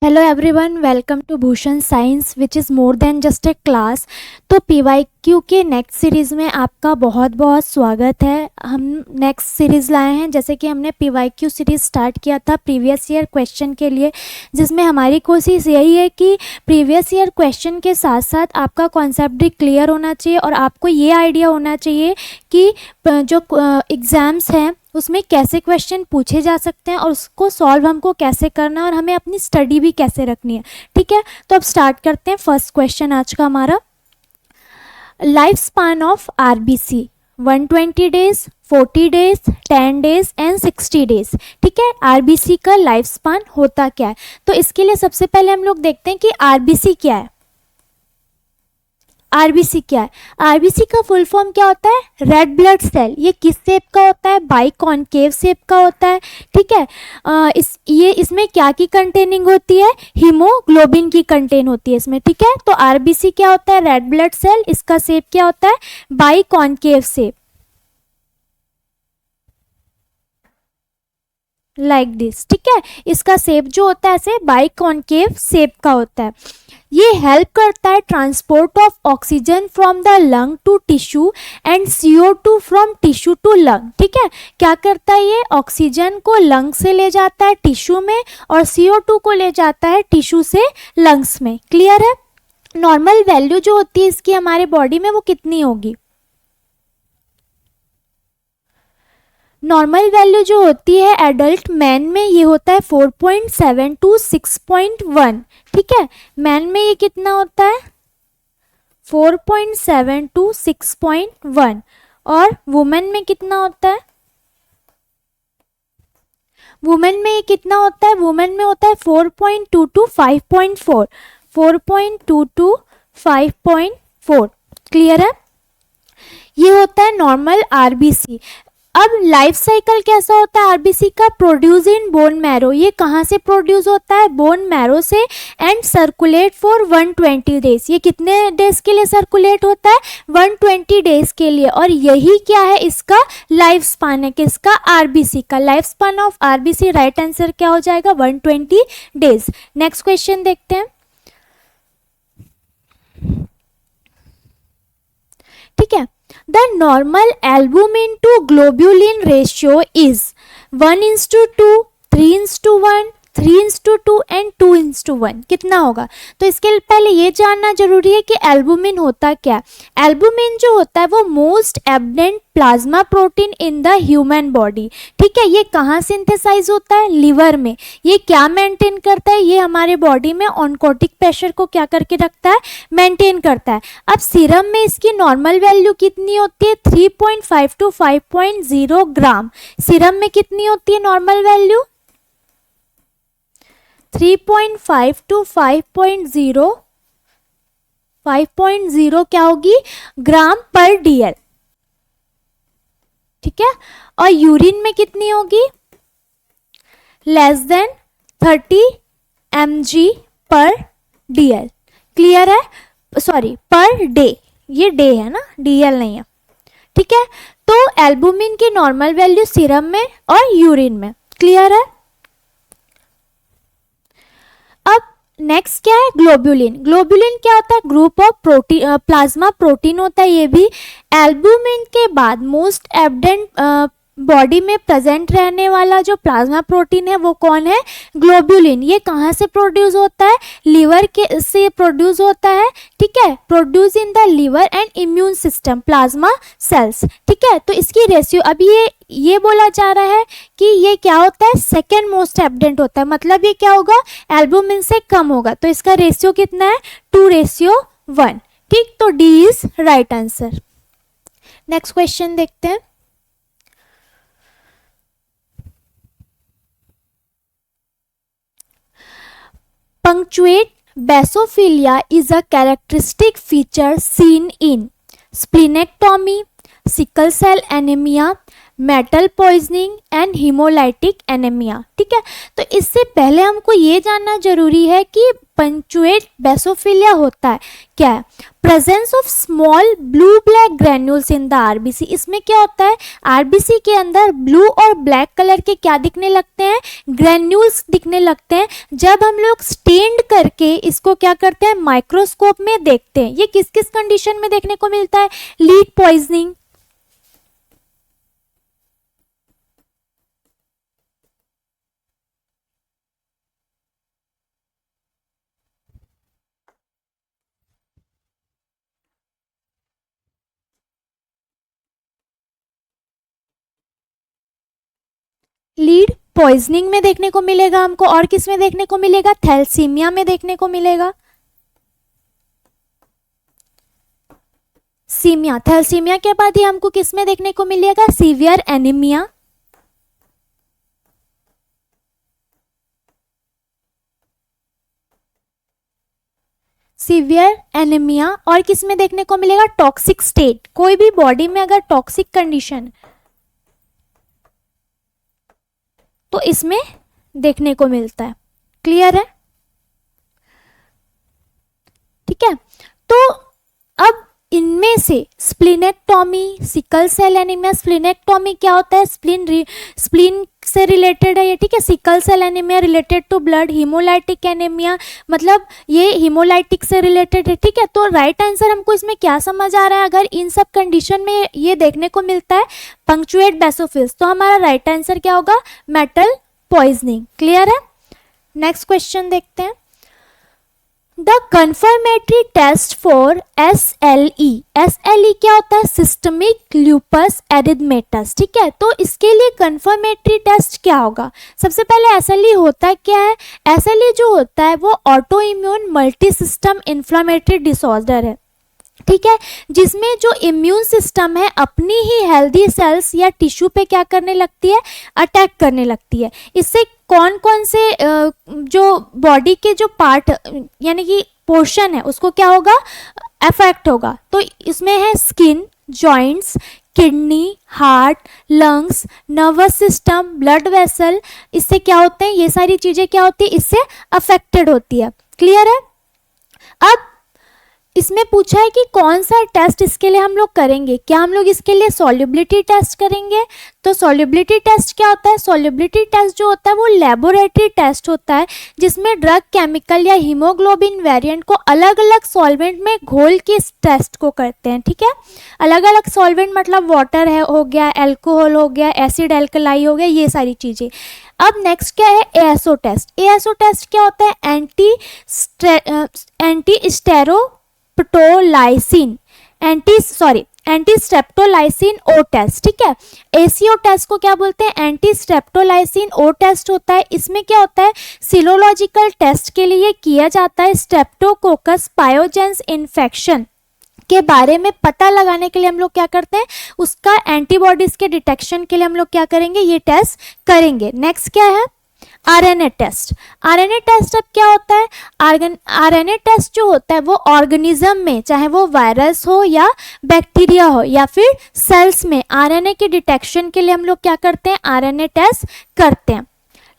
Hello everyone, welcome to Bhushan science which is more than just a class. तो PYQ के next series में आपका बहुत बहुत स्वागत है। हम नेक्स्ट सीरीज़ लाए हैं, जैसे कि हमने पीवाईक्यू सीरीज़ स्टार्ट किया था प्रीवियस ईयर क्वेश्चन के लिए, जिसमें हमारी कोशिश यही है कि प्रीवियस ईयर क्वेश्चन के साथ साथ आपका कॉन्सेप्ट भी क्लियर होना चाहिए और आपको ये आइडिया होना चाहिए कि जो एग्ज़ाम्स हैं उसमें कैसे क्वेश्चन पूछे जा सकते हैं और उसको सॉल्व हमको कैसे करना है और हमें अपनी स्टडी भी कैसे रखनी है। ठीक है, तो अब स्टार्ट करते हैं। फर्स्ट क्वेश्चन आज का हमारा, life span of RBC 120 days, 40 days, 10 days and 60 days. ठीक है, आरबीसी का लाइफ स्पान होता क्या है? तो इसके लिए सबसे पहले हम लोग देखते हैं कि आरबीसी क्या है। आरबीसी क्या है? आरबीसी का फुल फॉर्म क्या होता है? Red blood cell. ये किस शेप का होता है? बाई कॉनकेव शेप का होता है। ठीक है, इसमें क्या की कंटेनिंग होती है? हीमोग्लोबिन की कंटेन होती है इसमें। ठीक है, तो आरबीसी क्या होता है? Red blood cell. इसका शेप क्या होता है? Biconcave shape, like this. ठीक है, इसका शेप जो होता है ऐसे बाई कॉनकेव शेप का होता है। ये हेल्प करता है transport of oxygen from the lung to tissue and CO2 from tissue to lung. ठीक है, क्या करता है? ये ऑक्सीजन को लंग से ले जाता है टिश्यू में और CO2 को ले जाता है टिश्यू से लंग्स में। क्लियर है? नॉर्मल वैल्यू जो होती है इसकी हमारे बॉडी में वो कितनी होगी? नॉर्मल वैल्यू जो होती है एडल्ट मैन में ये होता है 4.7 टू 6.1। ठीक है, मैन में ये कितना होता है? 4.7 टू 6.1। और वुमेन में कितना होता है? वुमेन में ये कितना होता है? वुमेन में होता है 4.2 टू 5.4। 4.2 टू 5.4। क्लियर है? ये होता है नॉर्मल आरबीसी। अब लाइफ साइकिल कैसा होता है आरबीसी का? Produce in bone marrow. ये कहाँ से प्रोड्यूस होता है? बोन मैरो से। And circulate for 120 days. ये कितने डेज के लिए सर्कुलेट होता है? 120 डेज के लिए। और यही क्या है? इसका लाइफ स्पान है। किसका? आरबीसी का। Life span of RBC right answer क्या हो जाएगा? 120 डेज। नेक्स्ट क्वेश्चन देखते हैं। ठीक है, the normal albumin to globulin ratio is 1:2, 3:1, 3:2 and 2:1। कितना होगा? तो इसके पहले ये जानना जरूरी है कि एल्बुमिन होता क्या है। एल्बुमिन जो होता है वो most abundant plasma protein in the human body. ठीक है, ये कहाँ सिंथेसाइज होता है? लिवर में। ये क्या मेंटेन करता है? ये हमारे बॉडी में ऑनकोटिक प्रेशर को क्या करके रखता है? मेंटेन करता है। अब सीरम में इसकी नॉर्मल वैल्यू कितनी होती है? 3.5 टू 5.0 ग्राम। सीरम में कितनी होती है नॉर्मल वैल्यू? 3.5 टू 5.0। 5.0 क्या होगी? ग्राम पर DL। ठीक है, और यूरिन में कितनी होगी? लेस देन 30 mg पर DL। क्लियर है? Sorry, per day. ये डे है ना, DL नहीं है। ठीक है, तो एल्बुमिन की नॉर्मल वैल्यू सीरम में और यूरिन में। क्लियर है? अब नेक्स्ट क्या है? ग्लोबुलिन। ग्लोबुलिन क्या होता है? Group of protein, plasma protein होता है ये भी। एल्बुमिन के बाद मोस्ट एब्डेंट बॉडी में प्रेजेंट रहने वाला जो प्लाज्मा प्रोटीन है वो कौन है? ग्लोबुलिन। ये कहाँ से प्रोड्यूस होता है? लिवर के से प्रोड्यूस होता है। ठीक है, produce in the liver and immune system plasma cells. ठीक है, तो इसकी रेशियो अभी ये बोला जा रहा है कि ये क्या होता है? सेकेंड मोस्ट एब्डेंट होता है। मतलब ये क्या होगा? एल्बुमिन से कम होगा। तो इसका रेशियो कितना है? 2:1। ठीक, तो D is right answer. Next question देखते हैं। Punctuate basophilia is a characteristic feature seen in splenectomy, sickle cell anemia, metal poisoning and haemolytic anaemia. ठीक है, तो इससे पहले हमको ये जानना जरूरी है कि पंक्चुएट बेसोफिलिया होता है क्या है। Presence of small blue black granules in the RBC, इसमें क्या होता है, आरबीसी के अंदर ब्लू और ब्लैक कलर के क्या दिखने लगते हैं, ग्रैन्यूल्स दिखने लगते हैं। जब हम लोग स्टेन्ड करके इसको क्या करते हैं, माइक्रोस्कोप में देखते हैं। ये किस किस कंडीशन में देखने को मिलता है, लीड पॉइजनिंग, लीड पॉइजनिंग में देखने को मिलेगा हमको, और किस में देखने को मिलेगा, थैलेसीमिया में देखने को मिलेगा। सीमिया, थैलेसीमिया के बाद ही हमको किस में देखने को मिलेगा, सीवियर एनीमिया। सीवियर एनीमिया, और किस में देखने को मिलेगा, टॉक्सिक स्टेट। कोई भी बॉडी में अगर टॉक्सिक कंडीशन तो इसमें देखने को मिलता है। क्लियर है, ठीक है। तो अब इनमें से स्प्लीनेक्टोमी, सिकल सेल एनीमिया, स्प्लीनेक्टोमी क्या होता है, स्प्लीन से रिलेटेड है ये, ठीक है। Sickle cell anaemia related to blood, haemolytic anaemia मतलब ये हीमोलाइटिक से रिलेटेड है, ठीक है। तो राइट आंसर हमको इसमें क्या समझ आ रहा है, अगर इन सब कंडीशन में ये देखने को मिलता है पंक्चुएट बेसोफिल्स, तो हमारा राइट आंसर क्या होगा, मेटल पॉइजनिंग। क्लियर है, नेक्स्ट क्वेश्चन देखते हैं। The confirmatory test for SLE, SLE क्या होता है, सिस्टमिक ल्यूपस एरिथमेटस, ठीक है। तो इसके लिए कन्फर्मेटरी टेस्ट क्या होगा, सबसे पहले SLE होता क्या है, SLE जो होता है वो auto immune multi system inflammatory disorder है, ठीक है, जिसमें जो इम्यून सिस्टम है अपनी ही हेल्दी सेल्स या टिश्यू पे क्या करने लगती है, अटैक करने लगती है। इससे कौन कौन से जो बॉडी के जो पार्ट यानी कि पोर्शन है उसको क्या होगा, अफेक्ट होगा। तो इसमें है skin, joints, kidney, heart, lungs, nervous system, blood vessel, इससे क्या होते हैं, ये सारी चीज़ें क्या होती है, इससे अफेक्टेड होती है। क्लियर है। अब इसमें पूछा है कि कौन सा टेस्ट इसके लिए हम लोग करेंगे, क्या हम लोग इसके लिए सॉल्युबिलिटी टेस्ट करेंगे। तो सॉल्युबिलिटी टेस्ट क्या होता है, सॉल्युबिलिटी टेस्ट जो होता है वो लेबोरेटरी टेस्ट होता है जिसमें ड्रग, केमिकल या हीमोग्लोबिन वेरिएंट को अलग अलग सॉल्वेंट में घोल के इस टेस्ट को करते हैं, ठीक है। अलग अलग सॉल्वेंट मतलब वाटर है हो गया, एल्कोहल हो गया, एसिड एल्कलाई हो गया, ये सारी चीज़ें। अब नेक्स्ट क्या है, ASO टेस्ट। ASO टेस्ट क्या होता है, anti streptolysin anti streptolysin O test, ठीक है। ACO टेस्ट को क्या बोलते हैं, एंटी स्ट्रेप्टोलाइसिन ओ टेस्ट होता है। इसमें क्या होता है, सीरोलॉजिकल टेस्ट के लिए किया जाता है। स्ट्रेप्टोकोकस पायोजेंस इन्फेक्शन के बारे में पता लगाने के लिए हम लोग क्या करते हैं, उसका एंटीबॉडीज के डिटेक्शन के लिए हम लोग क्या करेंगे, ये टेस्ट करेंगे। नेक्स्ट क्या है, RNA टेस्ट। RNA टेस्ट अब क्या होता है, RNA टेस्ट जो होता है वो ऑर्गेनिज्म में, चाहे वो वायरस हो या बैक्टीरिया हो या फिर सेल्स में, RNA के डिटेक्शन के लिए हम लोग क्या करते हैं, RNA टेस्ट करते हैं।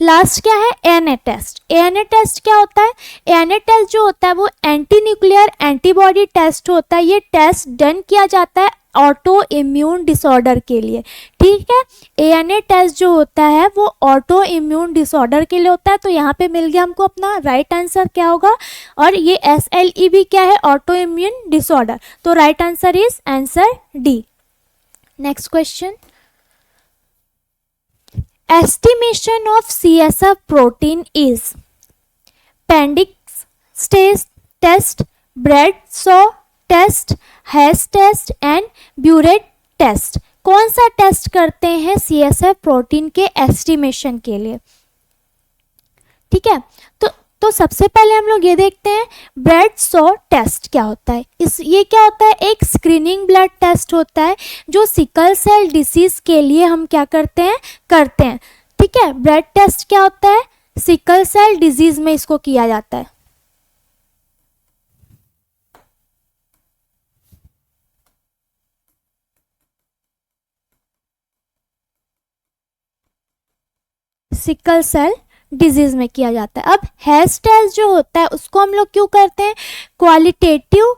लास्ट क्या है, ANA टेस्ट। ANA टेस्ट क्या होता है, ANA टेस्ट जो होता है वो एंटी न्यूक्लियर एंटीबॉडी टेस्ट होता है। ये टेस्ट डन किया जाता है ऑटो इम्यून डिसऑर्डर के लिए, ठीक है। ANA टेस्ट जो होता है वो ऑटो इम्यून डिसऑर्डर के लिए होता है। तो यहाँ पे मिल गया हमको अपना राइट आंसर क्या होगा, और ये SLE भी क्या है, ऑटो इम्यून डिसऑर्डर। तो right answer is answer D। Next question, estimation of CSF protein is Pendix test, Bradshaw test, Hess test and Burette test। कौन सा टेस्ट करते हैं CSF प्रोटीन के एस्टिमेशन के लिए, ठीक है। तो सबसे पहले हम लोग ये देखते हैं ब्रैडशॉ टेस्ट क्या होता है। ये क्या होता है, एक स्क्रीनिंग ब्लड टेस्ट होता है जो सिकल सेल डिसीज के लिए हम क्या करते हैं, ठीक है। ब्लड टेस्ट क्या होता है, सिकल सेल डिजीज में इसको किया जाता है। सिकल सेल डिजीज में किया जाता है। अब हेस्ट टेस्ट जो होता है उसको हम लोग क्यों करते हैं, क्वालिटेटिव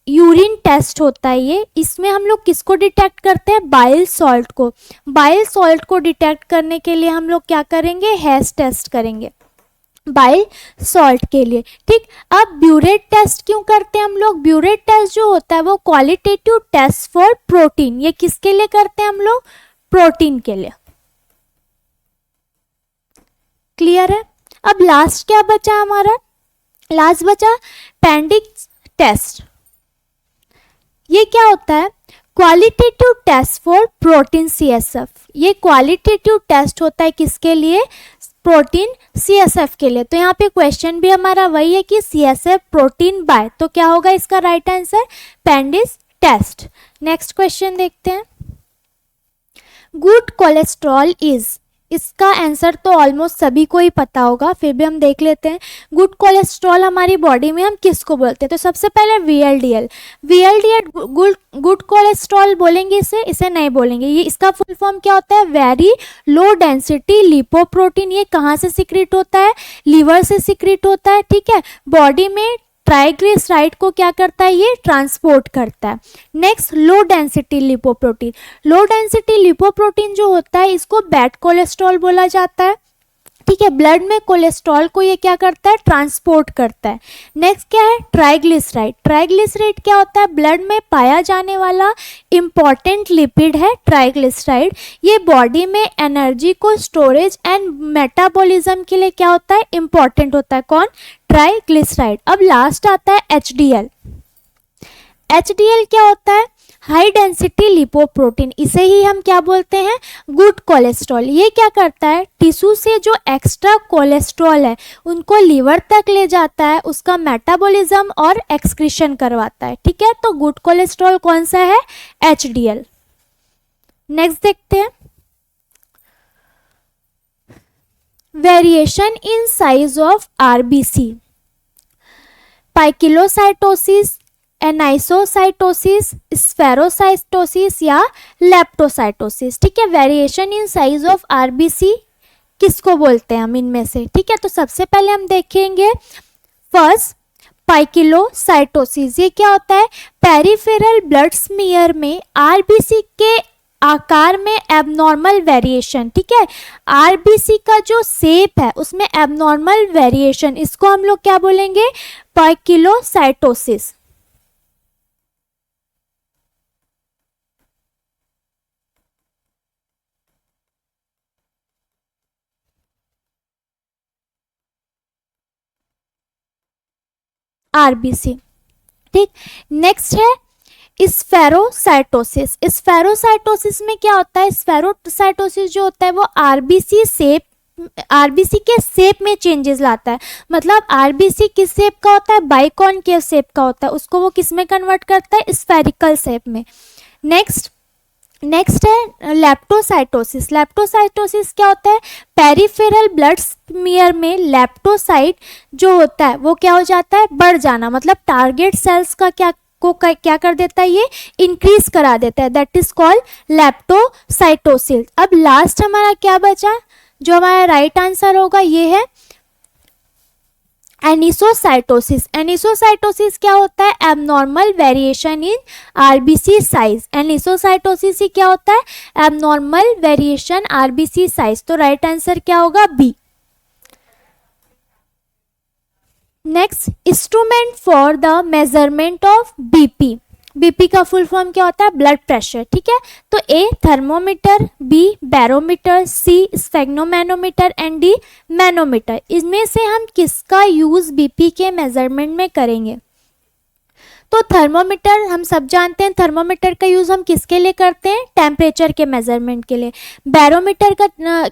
यूरिन टेस्ट होता है ये। इसमें हम लोग किसको डिटेक्ट करते हैं, बाइल सॉल्ट को। बाइल सॉल्ट को डिटेक्ट करने के लिए हम लोग क्या करेंगे, हेस्ट टेस्ट करेंगे बाइल सॉल्ट के लिए, ठीक। अब ब्यूरेट टेस्ट क्यों करते हैं हम लोग, ब्यूरेट टेस्ट जो होता है वो क्वालिटेटिव टेस्ट फॉर प्रोटीन, ये किसके लिए करते हैं हम लोग, प्रोटीन के लिए। क्लियर है। अब लास्ट क्या बचा हमारा, लास्ट बचा पेंडिक्स टेस्ट। ये क्या होता है, qualitative test for protein CSF. ये क्वालिटेटिव टेस्ट होता है किसके लिए, प्रोटीन सीएसएफ के लिए। तो यहाँ पे क्वेश्चन भी हमारा वही है कि सीएसएफ प्रोटीन बाय, तो क्या होगा इसका राइट आंसर, पेंडिक्स टेस्ट। नेक्स्ट क्वेश्चन देखते हैं, गुड कोलेस्ट्रॉल इज, इसका आंसर तो ऑलमोस्ट सभी को ही पता होगा, फिर भी हम देख लेते हैं। गुड कोलेस्ट्रॉल हमारी बॉडी में हम किसको बोलते हैं, तो सबसे पहले वीएलडीएल। वीएलडीएल गुड कोलेस्ट्रॉल बोलेंगे इसे नहीं बोलेंगे। ये इसका फुल फॉर्म क्या होता है, वेरी लो डेंसिटी लिपोप्रोटीन। ये कहाँ से सिक्रीट होता है, लीवर से सिक्रीट होता है, ठीक है। बॉडी में ट्राइग्लिसराइड को क्या करता है, ये ट्रांसपोर्ट करता है। Next, low density lipoprotein. Low density lipoprotein जो होता है इसको बैड कोलेस्ट्रॉल बोला जाता है, ठीक है। ब्लड में कोलेस्ट्रॉल को ये क्या करता है, ट्रांसपोर्ट करता है। नेक्स्ट क्या है, ट्राइग्लिसराइड। ट्राइग्लिसराइड क्या होता है, ब्लड में पाया जाने वाला इंपॉर्टेंट लिपिड है ट्राइग्लिसराइड। ये बॉडी में एनर्जी को स्टोरेज एंड मेटाबॉलिज्म के लिए क्या होता है, इंपॉर्टेंट होता है। कौन, ट्राइग्लिसराइड। अब लास्ट आता है एचडीएल। एचडीएल क्या होता है, हाई डेंसिटी लिपोप्रोटीन। इसे ही हम क्या बोलते हैं, गुड कोलेस्ट्रॉल। ये क्या करता है, टिश्यू से जो एक्स्ट्रा कोलेस्ट्रॉल है उनको लीवर तक ले जाता है, उसका मेटाबॉलिज्म और एक्सक्रीशन करवाता है, ठीक है। तो गुड कोलेस्ट्रॉल कौन सा है, एचडीएल। नेक्स्ट देखते हैं, variation in size of RBC, poikilocytosis, anisocytosis, spherocytosis या लेप्टोसाइटोसिस, ठीक है। Variation in size of RBC किसको बोलते हैं हम इनमें से, ठीक है। तो सबसे पहले हम देखेंगे फर्स्ट पाइकिलोसाइटोसिस। ये क्या होता है, पेरिफेरल ब्लड स्मीयर में आरबीसी के आकार में एबनॉर्मल वेरिएशन, ठीक है। आरबीसी का जो शेप है उसमें एबनॉर्मल वेरिएशन, इसको हम लोग क्या बोलेंगे, पाइकिलोसाइटोसिस। आरबीसी, ठीक। नेक्स्ट है स्फेरोसाइटोसिस। स्फेरोसाइटोसिस में क्या होता है, स्फेरोसाइटोसिस जो होता है वो आरबीसी के शेप में चेंजेस लाता है। मतलब आरबीसी किस शेप का होता है, बाइकॉनकेव शेप का होता है, उसको वो किस में कन्वर्ट करता है, स्फेरिकल शेप में। नेक्स्ट है लेप्टोसाइटोसिस। लेप्टोसाइटोसिस क्या होता है, पेरिफेरल ब्लड स्मीयर में लेप्टोसाइट जो होता है वो क्या हो जाता है, बढ़ जाना। मतलब टारगेट सेल्स का क्या कर देता है, ये इंक्रीज करा देता है, दैट इज कॉल्ड लेप्टोसाइटोसिस। अब लास्ट हमारा क्या बचा, जो हमारा राइट आंसर होगा ये है एनिसोसाइटोसिस। एनिसोसाइटोसिस क्या होता है, abnormal variation in RBC size. Anisocytosis ही क्या होता है, एबनॉर्मल वेरिएशन आरबीसी साइज। तो राइट आंसर क्या होगा, B. Next, instrument for the measurement of BP. BP का फुल फॉर्म क्या होता है, ब्लड प्रेशर, ठीक है। तो A thermometer, B barometer, C sphygmomanometer and D manometer. इनमें से हम किसका यूज बीपी के मेजरमेंट में करेंगे, तो थर्मोमीटर हम सब जानते हैं। थर्मोमीटर का यूज़ हम किसके लिए करते हैं, टेम्परेचर के मेजरमेंट के लिए। बैरोमीटर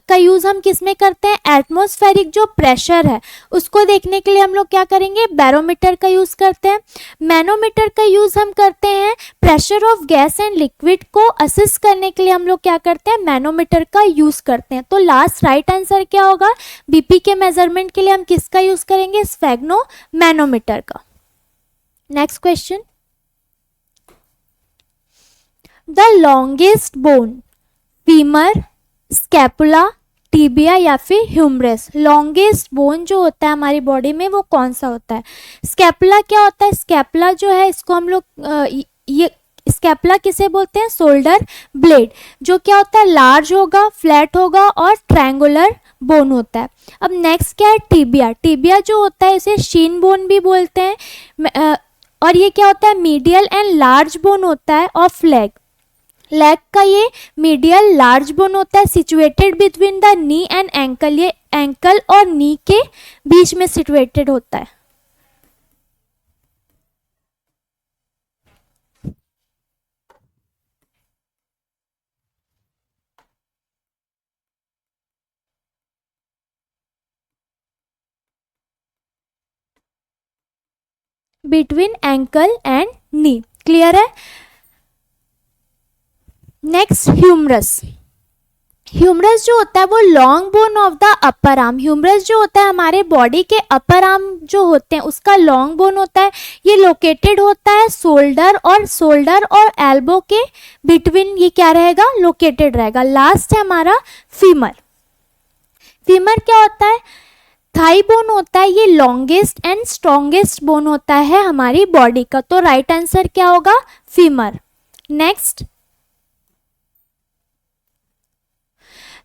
का यूज़ हम किस में करते हैं, एटमॉस्फेरिक जो प्रेशर है उसको देखने के लिए हम लोग क्या करेंगे, बैरोमीटर का यूज़ करते हैं। मैनोमीटर का यूज़ हम करते हैं pressure of gas and liquid को असेस करने के लिए हम लोग क्या करते हैं, मैनोमीटर का यूज़ करते हैं। तो लास्ट राइट आंसर क्या होगा, बीपी के मेजरमेंट के लिए हम किसका यूज़ करेंगे, स्फेग्नोमैनोमीटर का। Next question, the longest bone, femur, scapula, tibia या फिर ह्यूमरस। लॉन्गेस्ट बोन जो होता है हमारी बॉडी में वो कौन सा होता है? स्कैपुला क्या होता है? स्कैपुला जो है इसको हम लोग ये स्कैपुला किसे बोलते हैं? शोल्डर ब्लेड, जो क्या होता है लार्ज होगा, फ्लैट होगा और ट्रायंगुलर बोन होता है। अब नेक्स्ट क्या है? टिबिया। टिबिया जो होता है इसे शीन बोन भी बोलते हैं और ये क्या होता है? मीडियल एंड लार्ज बोन होता है ऑफ लेग। लेग का ये मीडियल लार्ज बोन होता है, situated between the knee and ankle. ये एंकल और नी के बीच में सिचुएटेड होता है। Between ankle and knee. Clear है? Next humerus. ह्यूमरस जो होता है वो long bone of the upper arm. Humerus जो होता है हमारे बॉडी के अपर आर्म जो होते हैं उसका लॉन्ग बोन होता है। ये लोकेटेड होता है शोल्डर और एल्बो के बिटवीन। ये क्या रहेगा? लोकेटेड रहेगा। लास्ट है हमारा फीमर। फीमर क्या होता है? थाई बोन होता है। ये लॉन्गेस्ट एंड स्ट्रॉन्गेस्ट बोन होता है हमारी बॉडी का। तो राइट आंसर क्या होगा? Femur. Next,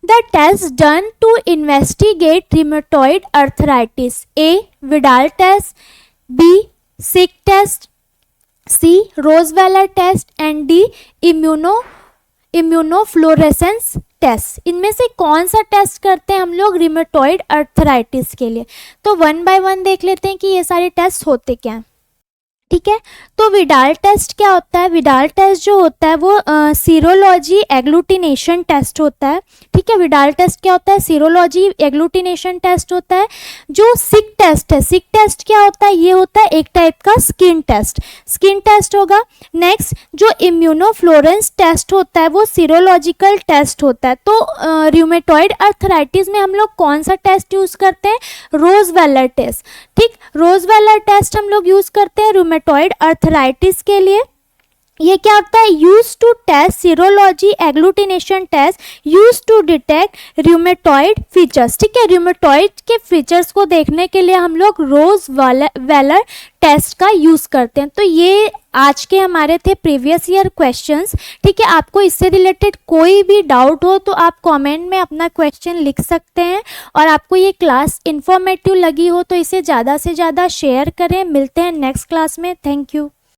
the test done to investigate rheumatoid arthritis: A. Vidal test, B. Sick test, C. Rosweller test and D. immunofluorescence test. इनमें से कौन सा टेस्ट करते हैं हम लोग रिमेटॉइड अर्थराइटिस के लिए? तो वन बाय वन देख लेते हैं कि ये सारे टेस्ट होते क्या हैं। ठीक है, तो विडाल टेस्ट क्या होता है? विडाल टेस्ट जो होता है वो सीरोलॉजी एग्लूटिनेशन टेस्ट होता है। ठीक है, विडाल टेस्ट क्या होता है? सीरोलॉजी एग्लूटिनेशन टेस्ट होता है। जो सिक टेस्ट है, सिक टेस्ट क्या होता है? ये होता है एक टाइप का स्किन टेस्ट होगा। नेक्स्ट, जो इम्यूनोफ्लोरेंस टेस्ट होता है वो सीरोलॉजिकल टेस्ट होता है। तो रूमेटॉइड अर्थराइटिस में हम लोग कौन सा टेस्ट यूज़ करते हैं? रोजवेलर टेस्ट। ठीक, रोजवेलर टेस्ट हम लोग यूज़ करते हैं रूमेटॉइड अर्थराइटिस के लिए। ये क्या होता है? Use to test serology agglutination test use to detect rheumatoid features. ठीक है, रूमेटॉइड के फीचर्स को देखने के लिए हम लोग रोजवेलर टेस्ट का यूज करते हैं। तो ये आज के हमारे थे प्रीवियस ईयर क्वेश्चंस। ठीक है, आपको इससे रिलेटेड कोई भी डाउट हो तो आप कमेंट में अपना क्वेश्चन लिख सकते हैं। और आपको ये क्लास इन्फॉर्मेटिव लगी हो तो इसे ज़्यादा से ज़्यादा शेयर करें। मिलते हैं नेक्स्ट क्लास में। Thank you.